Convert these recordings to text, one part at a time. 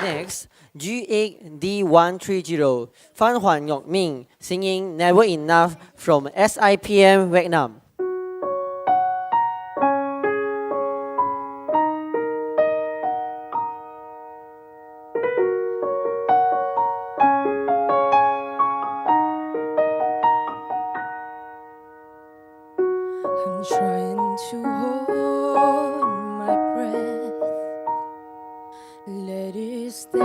Next, G8D130, Phan Hoan Ngọc Minh singing Never Enough from SIPM Vietnam. I'm trying to hold my breath, let it stay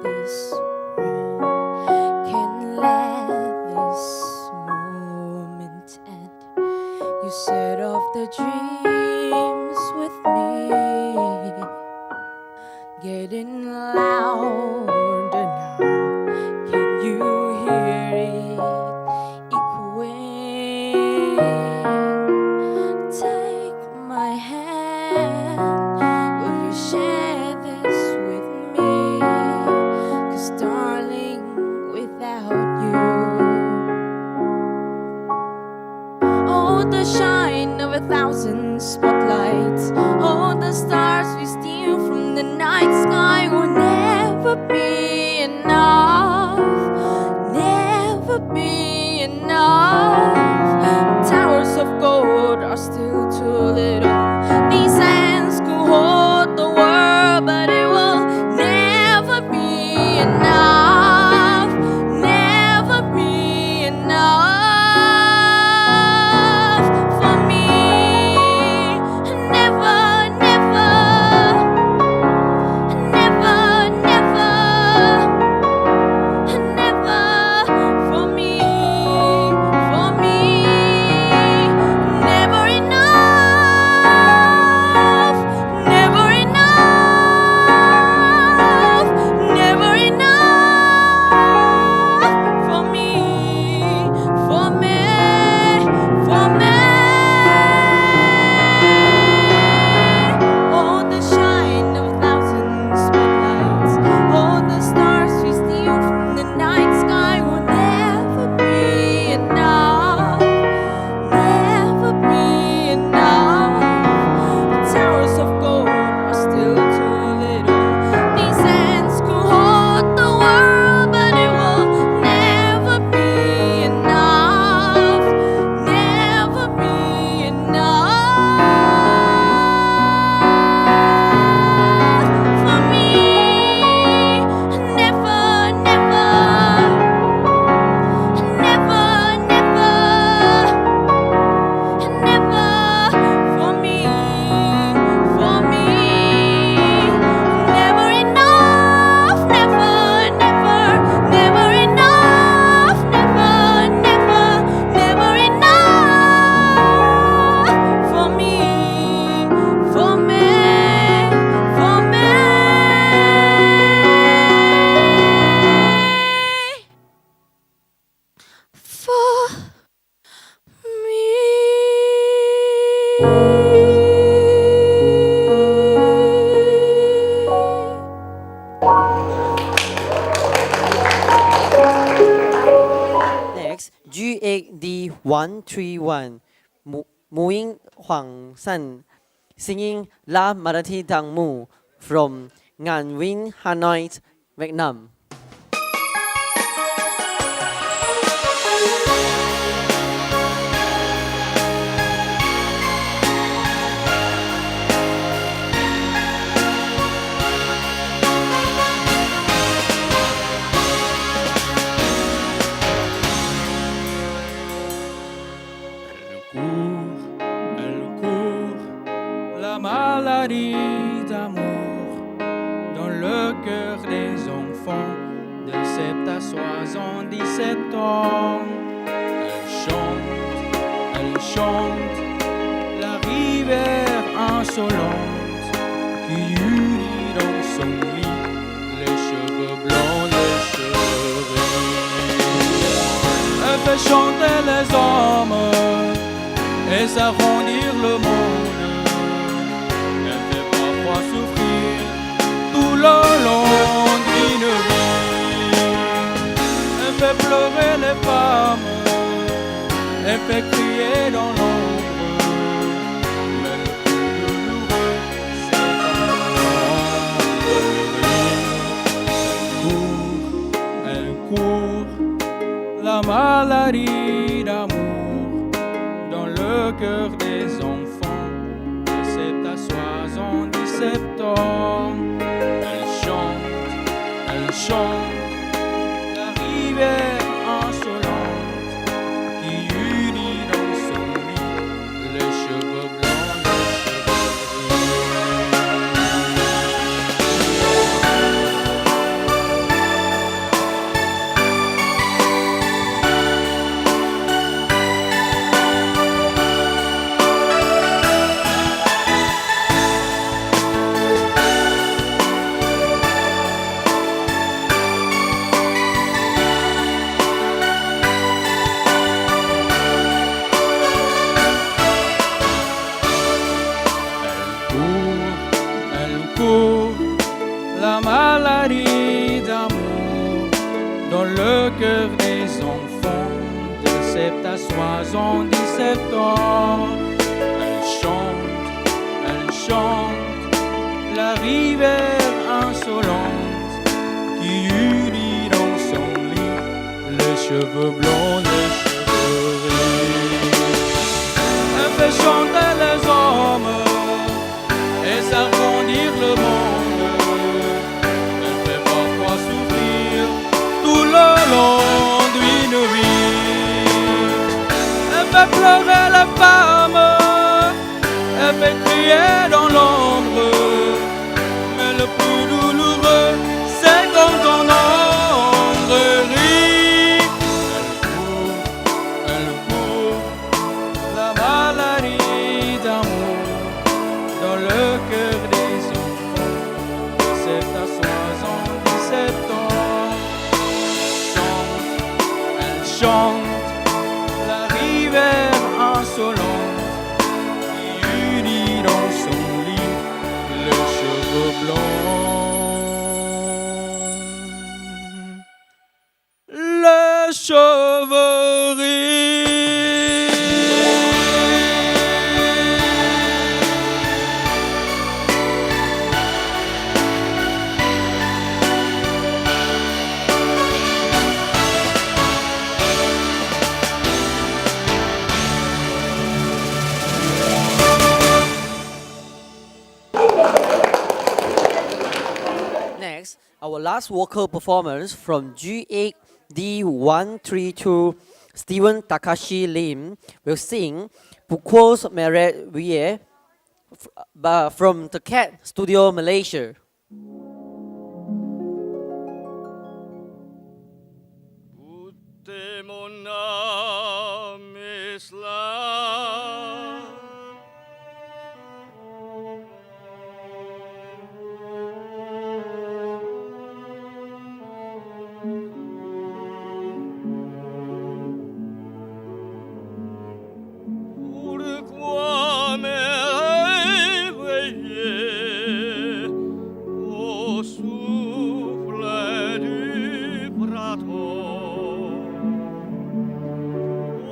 this way. Can't let this moment end. You set off the dreams with me, getting louder now. Can you hear it echoing? Take my hand, will you share this with me? 'Cause darling, without you, oh, the shine of 1,000 spotlights, oh, the stars we steal from the night sky will never be enough, never be enough. Towers of gold are still too little. These hands could hold the world, but it will never be enough, never be enough for me. Never, never, never, never, never for me, for me. Never enough, never enough, never enough for me, for me, for me. Oh, the shine of 1,000 spotlights, oh, the stars we steal from the night sky will never be enough, never be enough. Towers of gold are still too little. These hands could hold the world, but it will never be enough, never be enough for me. Never, never, never, never for me, for me. Never enough, never, never, never enough, never, never, never enough for me, for me, for me. For Next, G8D131, Muing Huang San singing La Marathi Dang Mu from Ngan Vin Hanoi, Vietnam. Elle court, la maladie d'amour dans le cœur des enfants de 7 à 77 ans. Elle chante la rivière insolente qui unit dans son lit les cheveux blancs, les cheveux gris. Elle fait chanter les hommes et s'arrondir le monde. Elle fait parfois souffrir tout le long d'une vie. Elle fait pleurer les femmes, elle fait crier dans l'ombre. Mais le plus douloureux, c'est quand l'ombre brille. la maladie d'amour dans le cœur des enfants de cette à 77 ans. Elle chante la rivière insolente qui unit dans son lit les cheveux blancs, les cheveux la maladie d'amour dans le cœur des enfants de 7 à 77 ans. Elle chante la rivière insolente qui unit dans son lit les cheveux blancs, les cheveux gris. Elle fait chanter les hommes et s'arrondir le monde. Elle fait parfois souffrir tout le long d'une vie. Elle fait pleurer la femme, elle fait crier dans l'ombre. Mais le plus douloureux, c'est quand ton ombre rit. Elle court, la maladie d'amour dans le cœur des enfants de 7 à 77 ans. Elle chante la rivière insolente qui unit dans son lit les cheveux blancs, les cheveux gris. Next, our last vocal performance from G8D132 Stephen Takashi Lim will sing Pourquoi Merveille from the Cat Studio, Malaysia. Ute mon âme est là. Pourquoi me réveiller au souffle du printemps?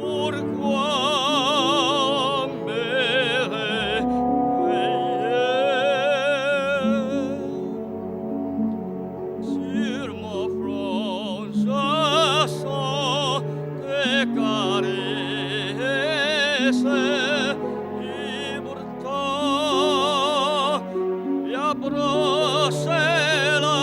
Pourquoi me réveiller sur mon front? Je sens tes caresses. Et pourtant, y approche la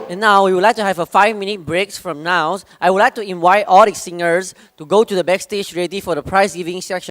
And now we would like to have a 5-minute breaks from now. I would like to invite all the singers to go to the backstage ready for the prize giving section.